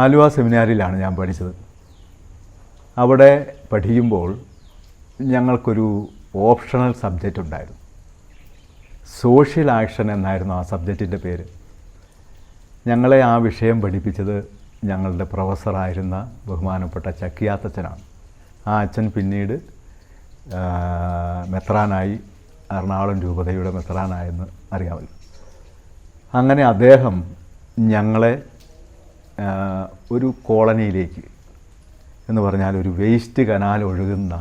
ആലുവ സെമിനാരിയിലാണ് ഞാൻ പഠിച്ചത്. അവിടെ പഠിക്കുമ്പോൾ ഞങ്ങൾക്കൊരു ഓപ്ഷണൽ സബ്ജക്റ്റ് ഉണ്ടായിരുന്നു. സോഷ്യൽ ആക്ഷൻ എന്നായിരുന്നു ആ സബ്ജക്റ്റിൻ്റെ പേര്. ഞങ്ങളെ ആ വിഷയം പഠിപ്പിച്ചത് ഞങ്ങളുടെ പ്രൊഫസറായിരുന്ന ബഹുമാനപ്പെട്ട ചക്കിയാത്തച്ഛനാണ്. ആ അച്ഛൻ പിന്നീട് മെത്രാനായി, എറണാകുളം രൂപതയുടെ മെത്രാനായെന്ന് അറിയാമല്ലോ. അങ്ങനെ അദ്ദേഹം ഞങ്ങളെ ഒരു കോളനിയിലേക്ക്, എന്ന് പറഞ്ഞാൽ ഒരു വേസ്റ്റ് കനാൽ ഒഴുകുന്ന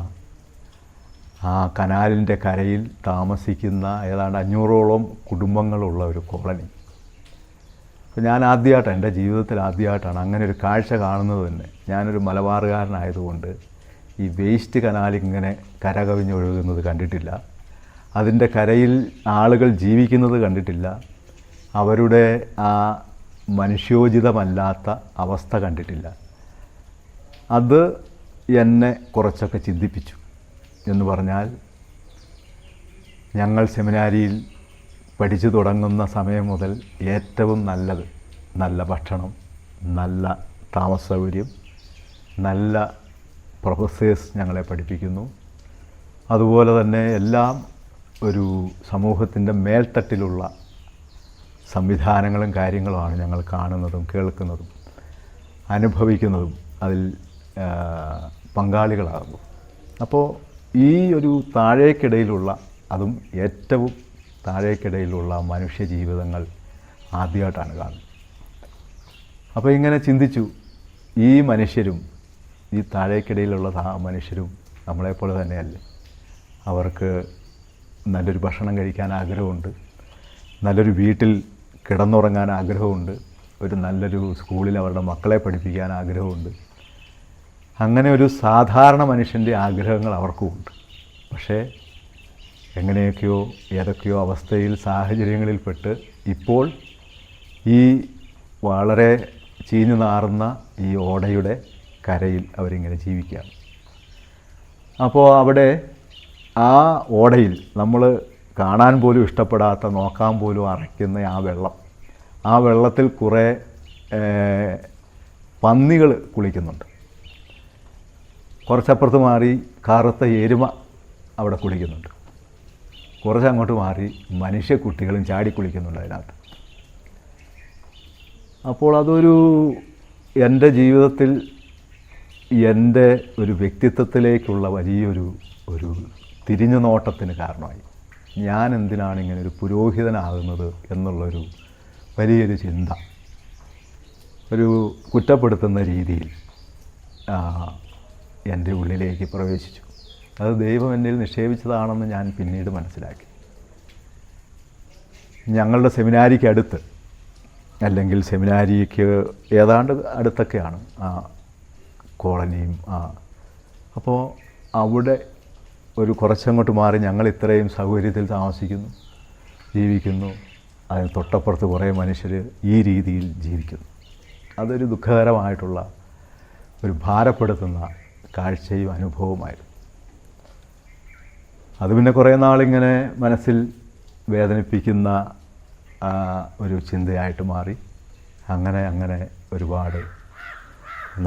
ആ കനാലിൻ്റെ കരയിൽ താമസിക്കുന്ന ഏതാണ്ട് 500ഓളം കുടുംബങ്ങളുള്ള ഒരു കോളനി. അപ്പോൾ ഞാൻ ആദ്യമായിട്ടാണ്, എൻ്റെ ജീവിതത്തിൽ ആദ്യമായിട്ടാണ് അങ്ങനെ ഒരു കാഴ്ച കാണുന്നത് തന്നെ. ഞാനൊരു മലബാറുകാരനായതുകൊണ്ട് ഈ വേസ്റ്റ് കനാലിങ്ങനെ കരകവിഞ്ഞൊഴുകുന്നത് കണ്ടിട്ടില്ല, അതിൻ്റെ കരയിൽ ആളുകൾ ജീവിക്കുന്നത് കണ്ടിട്ടില്ല, അവരുടെ ആ മനുഷ്യോചിതമല്ലാത്ത അവസ്ഥ കണ്ടിട്ടില്ല. അത് എന്നെ കുറച്ചൊക്കെ ചിന്തിപ്പിച്ചു. എന്ന് പറഞ്ഞാൽ ഞങ്ങൾ സെമിനാരിയിൽ പഠിച്ചു തുടങ്ങുന്ന സമയം മുതൽ ഏറ്റവും നല്ലത് നല്ല ഭക്ഷണം, നല്ല താമസ സൗകര്യം, നല്ല പ്രൊഫസേഴ്സ് ഞങ്ങളെ പഠിപ്പിക്കുന്നു. അതുപോലെ തന്നെ എല്ലാം ഒരു സമൂഹത്തിൻ്റെ മേൽത്തട്ടിലുള്ള സംവിധാനങ്ങളും കാര്യങ്ങളുമാണ് ഞങ്ങൾ കാണുന്നതും കേൾക്കുന്നതും അനുഭവിക്കുന്നതും അതിൽ പങ്കാളികളാകുന്നു. അപ്പോൾ ഈ ഒരു താഴേക്കിടയിലുള്ള, അതും ഏറ്റവും താഴേക്കിടയിലുള്ള മനുഷ്യ ജീവിതങ്ങൾ ആദ്യമായിട്ടാണ് കാണുന്നത്. അപ്പോൾ ഇങ്ങനെ ചിന്തിച്ചു, ഈ മനുഷ്യരും ഈ താഴേക്കിടയിലുള്ള മനുഷ്യരും നമ്മളെപ്പോലെ തന്നെയല്ലേ? അവർക്ക് നല്ലൊരു ഭക്ഷണം കഴിക്കാൻ ആഗ്രഹമുണ്ട്, നല്ലൊരു വീട്ടിൽ കിടന്നുറങ്ങാൻ ആഗ്രഹമുണ്ട്, ഒരു നല്ലൊരു സ്കൂളിൽ അവരുടെ മക്കളെ പഠിപ്പിക്കാൻ ആഗ്രഹമുണ്ട്. അങ്ങനെ ഒരു സാധാരണ മനുഷ്യൻ്റെ ആഗ്രഹങ്ങൾ അവർക്കുമുണ്ട്. പക്ഷേ എങ്ങനെയൊക്കെയോ ഏതൊക്കെയോ അവസ്ഥയിൽ സാഹചര്യങ്ങളിൽപ്പെട്ട് ഇപ്പോൾ ഈ വളരെ ചീഞ്ഞു നാറുന്ന ഈ ഓടയുടെ കരയിൽ അവരിങ്ങനെ ജീവിക്കുകയാണ്. അപ്പോൾ അവിടെ ആ ഓടയിൽ നമ്മൾ കാണാൻ പോലും ഇഷ്ടപ്പെടാത്ത, നോക്കാൻ പോലും അറയ്ക്കുന്ന ആ വെള്ളത്തിൽ കുറേ പന്നികൾ കുളിക്കുന്നുണ്ട്. കുറച്ചപ്പുറത്ത് മാറി കറുത്ത എരുമ അവിടെ കുളിക്കുന്നുണ്ട്. കുറച്ചങ്ങോട്ട് മാറി മനുഷ്യക്കുട്ടികളും ചാടി കുളിക്കുന്നുണ്ട് അതിനകത്ത്. അപ്പോൾ അതൊരു എൻ്റെ ജീവിതത്തിൽ എൻ്റെ ഒരു വ്യക്തിത്വത്തിലേക്കുള്ള വലിയൊരു തിരിഞ്ഞു നോട്ടത്തിന് കാരണമായി. ഞാൻ എന്തിനാണ് ഇങ്ങനെ ഒരു പുരോഹിതനാകുന്നത് എന്നുള്ളൊരു വലിയൊരു ചിന്ത, ഒരു കുറ്റപ്പെടുത്തുന്ന രീതിയിൽ എൻ്റെ ഉള്ളിലേക്ക് പ്രവേശിച്ചു. അത് ദൈവം എന്നിൽ നിക്ഷേപിച്ചതാണെന്ന് ഞാൻ പിന്നീട് മനസ്സിലാക്കി. ഞങ്ങളുടെ സെമിനാരിക്ക് അടുത്ത്, അല്ലെങ്കിൽ സെമിനാരിക്ക് ഏതാണ്ട് അടുത്തൊക്കെയാണ് ആ കോളനിയും. അപ്പോൾ അവിടെ ഒരു കുറച്ചങ്ങോട്ട് മാറി ഞങ്ങൾ ഇത്രയും സൗകര്യത്തിൽ താമസിക്കുന്നു, ജീവിക്കുന്നു. അതിന് തൊട്ടപ്പുറത്ത് കുറേ മനുഷ്യർ ഈ രീതിയിൽ ജീവിക്കുന്നു. അതൊരു ദുഃഖകരമായിട്ടുള്ള, ഒരു ഭാരപ്പെടുത്തുന്ന കാഴ്ചയും അനുഭവമായിരുന്നു. അത് പിന്നെ കുറേ നാളിങ്ങനെ മനസ്സിൽ വേദനിപ്പിക്കുന്ന ഒരു ചിന്തയായിട്ട് മാറി. അങ്ങനെ ഒരുപാട്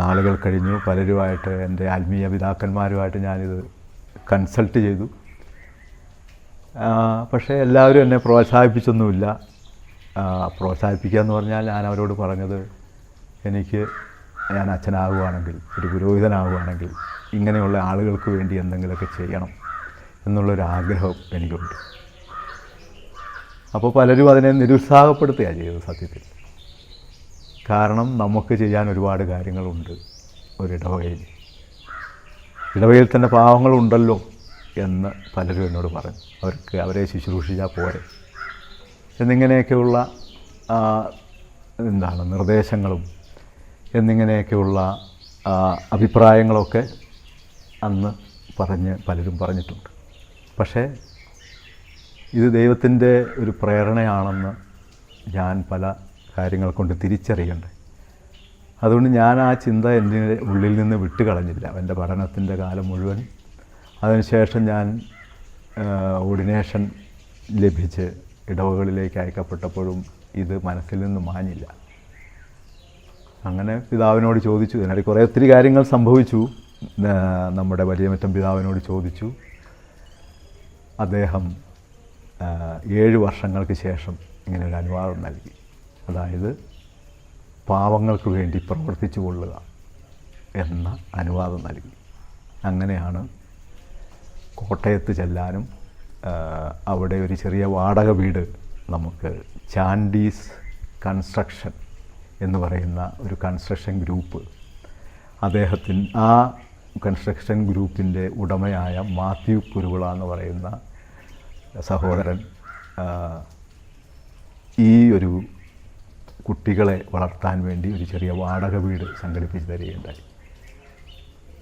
നാളുകൾ കഴിഞ്ഞു. പലരുമായിട്ട്, എൻ്റെ ആത്മീയ പിതാക്കന്മാരുമായിട്ട് ഞാനിത് കൺസൾട്ട് ചെയ്തു. പക്ഷേ എല്ലാവരും എന്നെ പ്രോത്സാഹിപ്പിച്ചൊന്നുമില്ല. പ്രോത്സാഹിപ്പിക്കുക എന്ന് പറഞ്ഞാൽ ഞാൻ അവരോട് പറഞ്ഞത്, ഞാൻ അച്ഛനാകുകയാണെങ്കിൽ, ഒരു പുരോഹിതനാകുകയാണെങ്കിൽ ഇങ്ങനെയുള്ള ആളുകൾക്ക് വേണ്ടി എന്തെങ്കിലുമൊക്കെ ചെയ്യണം എന്നുള്ളൊരാഗ്രഹം എനിക്കുണ്ട്. അപ്പോൾ പലരും അതിനെ നിരുത്സാഹപ്പെടുത്തുകയാണ് ചെയ്തത് സത്യത്തിൽ. കാരണം നമുക്ക് ചെയ്യാൻ ഒരുപാട് കാര്യങ്ങളുണ്ട് ഒരിടവകയിൽ. ഇടവകയിൽ തന്നെ പാവങ്ങളുണ്ടല്ലോ എന്ന് പലരും എന്നോട് പറഞ്ഞു. അവരെ ശുശ്രൂഷിച്ചാൽ പോരെ എന്നിങ്ങനെയൊക്കെയുള്ള നിർദ്ദേശങ്ങളും എന്നിങ്ങനെയൊക്കെയുള്ള അഭിപ്രായങ്ങളൊക്കെ അന്ന് പലരും പറഞ്ഞിട്ടുണ്ട്. പക്ഷേ ഇത് ദൈവത്തിൻ്റെ ഒരു പ്രേരണയാണെന്ന് ഞാൻ പല കാര്യങ്ങൾ കൊണ്ട് തിരിച്ചറിയണ്ടേ. അതുകൊണ്ട് ഞാൻ ആ ചിന്ത എൻ്റെ ഉള്ളിൽ നിന്ന് വിട്ടുകളഞ്ഞില്ല എൻ്റെ പഠനത്തിൻ്റെ കാലം മുഴുവൻ. അതിനുശേഷം ഞാൻ ഓർഡിനേഷൻ ലഭിച്ച് ഇടവകളിലേക്ക് അയക്കപ്പെട്ടപ്പോഴും ഇത് മനസ്സിൽ നിന്ന് മാഞ്ഞില്ല. അങ്ങനെ പിതാവിനോട് ചോദിച്ചു. ഇതിനിടയിൽ കുറേ ഒത്തിരി കാര്യങ്ങൾ സംഭവിച്ചു. നമ്മുടെ വലിയമറ്റം പിതാവിനോട് ചോദിച്ചു. അദ്ദേഹം 7 വർഷങ്ങൾക്ക് ശേഷം ഇങ്ങനെ ഒരു അനുവാദം നൽകി. അതായത് പാവങ്ങൾക്ക് വേണ്ടി പ്രവർത്തിച്ചു കൊള്ളുക എന്ന അനുവാദം നൽകി. അങ്ങനെയാണ് കോട്ടയത്ത് ചെല്ലാനും അവിടെ ഒരു ചെറിയ വാടക വീട് നമുക്ക് ചാൻഡീസ് കൺസ്ട്രക്ഷൻ എന്ന് പറയുന്ന ഒരു കൺസ്ട്രക്ഷൻ ഗ്രൂപ്പ്, ആ കൺസ്ട്രക്ഷൻ ഗ്രൂപ്പിൻ്റെ ഉടമയായ മാത്യു കുരുവിള എന്ന് പറയുന്ന സഹോദരൻ ഈ ഒരു കുട്ടികളെ വളർത്താൻ വേണ്ടി ഒരു ചെറിയ വാടക വീട് സംഘടിപ്പിച്ച് തരികയുണ്ടായി.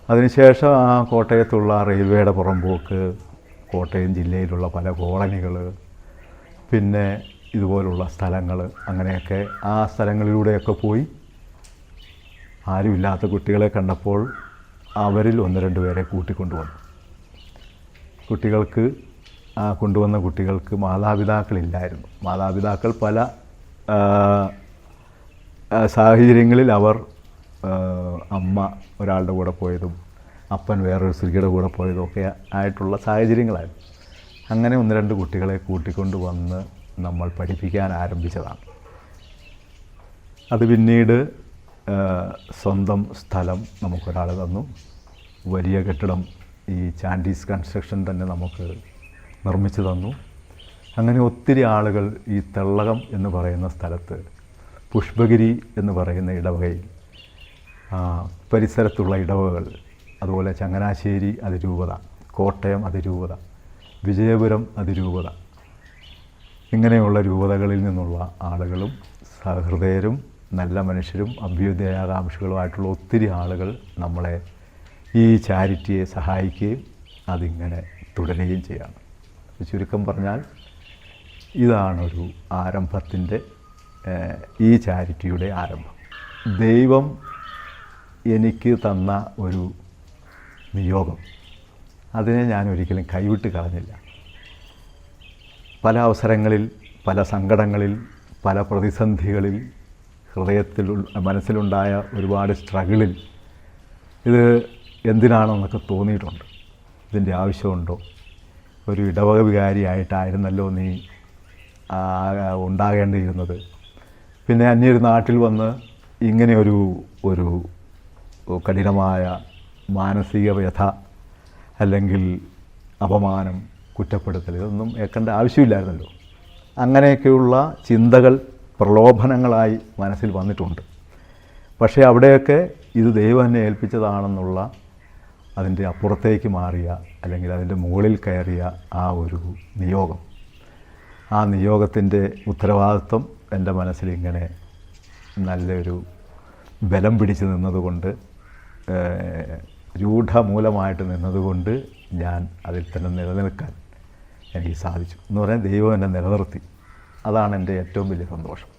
അതിനുശേഷം ആ കോട്ടയത്തുള്ള റെയിൽവേയുടെ പുറമ്പോക്ക്, കോട്ടയം ജില്ലയിലുള്ള പല കോളനികൾ, പിന്നെ ഇതുപോലുള്ള സ്ഥലങ്ങൾ, അങ്ങനെയൊക്കെ ആ സ്ഥലങ്ങളിലൂടെയൊക്കെ പോയി ആരുമില്ലാത്ത കുട്ടികളെ കണ്ടപ്പോൾ അവരിൽ 1-2 പേരെ കൂട്ടിക്കൊണ്ടുവന്നു. കൊണ്ടുവന്ന കുട്ടികൾക്ക് മാതാപിതാക്കളില്ലായിരുന്നു. മാതാപിതാക്കൾ പല സാഹചര്യങ്ങളിൽ അമ്മ ഒരാളുടെ കൂടെ പോയതും അപ്പൻ വേറൊരു സ്ത്രീയുടെ കൂടെ പോയതും ഒക്കെ ആയിട്ടുള്ള സാഹചര്യങ്ങളായിരുന്നു. അങ്ങനെ 1-2 കുട്ടികളെ കൂട്ടിക്കൊണ്ട് വന്ന് നമ്മൾ പഠിപ്പിക്കാൻ ആരംഭിച്ചതാണ്. അത് പിന്നീട് സ്വന്തം സ്ഥലം നമുക്കൊരാൾ തന്നു. വലിയ കെട്ടിടം ഈ ചാൻഡീസ് കൺസ്ട്രക്ഷൻ തന്നെ നമുക്ക് നിർമ്മിച്ചു തന്നു. അങ്ങനെ ഒത്തിരി ആളുകൾ ഈ തെള്ളകം എന്ന് പറയുന്ന സ്ഥലത്ത്, പുഷ്പഗിരി എന്ന് പറയുന്ന ഇടവകയിൽ, പരിസരത്തുള്ള ഇടവകകൾ, അതുപോലെ ചങ്ങനാശ്ശേരി അതിരൂപത, കോട്ടയം അതിരൂപത, വിജയപുരം അതിരൂപത, ഇങ്ങനെയുള്ള രൂപതകളിൽ നിന്നുള്ള ആളുകളും സഹൃദയരും നല്ല മനുഷ്യരും അഭ്യുദയാകാംക്ഷികളുമായിട്ടുള്ള ഒത്തിരി ആളുകൾ നമ്മളെ ഈ ചാരിറ്റിയെ സഹായിക്കുകയും അതിങ്ങനെ തുടരുകയും ചെയ്യാണ്. ചുരുക്കം പറഞ്ഞാൽ ഇതാണൊരു ആരംഭത്തിൻ്റെ, ഈ ചാരിറ്റിയുടെ ആരംഭം. ദൈവം എനിക്ക് തന്ന ഒരു നിയോഗം, അതിനെ ഞാൻ ഒരിക്കലും കൈവിട്ട് കളഞ്ഞില്ല. പല അവസരങ്ങളിൽ, പല സങ്കടങ്ങളിൽ, പല പ്രതിസന്ധികളിൽ, മനസ്സിലുണ്ടായ ഒരുപാട് സ്ട്രഗിളിൽ ഇത് എന്തിനാണെന്നൊക്കെ തോന്നിയിട്ടുണ്ട്. ഇതിൻ്റെ ആവശ്യമുണ്ടോ? ഒരു ഇടവക വികാരിയായിട്ടായിരുന്നല്ലോ നീ ഉണ്ടാകേണ്ടിയിരുന്നത്. പിന്നെ അന്യൊരു നാട്ടിൽ വന്ന് ഇങ്ങനെ ഒരു കഠിനമായ മാനസിക വ്യഥ അല്ലെങ്കിൽ അപമാനം, കുറ്റപ്പെടുത്തൽ, ഇതൊന്നും ഏൽക്കേണ്ട ആവശ്യമില്ലായിരുന്നല്ലോ. അങ്ങനെയൊക്കെയുള്ള ചിന്തകൾ പ്രലോഭനങ്ങളായി മനസ്സിൽ വന്നിട്ടുണ്ട്. പക്ഷേ അവിടെയൊക്കെ ഇത് ദൈവം എന്നെ ഏൽപ്പിച്ചതാണെന്നുള്ള അതിൻ്റെ അപ്പുറത്തേക്ക് മാറിയ, അല്ലെങ്കിൽ അതിൻ്റെ മുകളിൽ കയറിയ ആ ഒരു നിയോഗം, ആ നിയോഗത്തിൻ്റെ ഉത്തരവാദിത്വം എൻ്റെ മനസ്സിലിങ്ങനെ നല്ലൊരു ബലം പിടിച്ച് നിന്നതുകൊണ്ട്, രൂഢമൂലമായിട്ട് നിന്നതുകൊണ്ട് ഞാൻ അതിൽ തന്നെ നിലനിൽക്കാൻ എനിക്ക് സാധിച്ചു എന്ന് പറയാൻ ദൈവം എന്നെ നിലനിർത്തി. അതാണ് എൻ്റെ ഏറ്റവും വലിയ സന്തോഷം.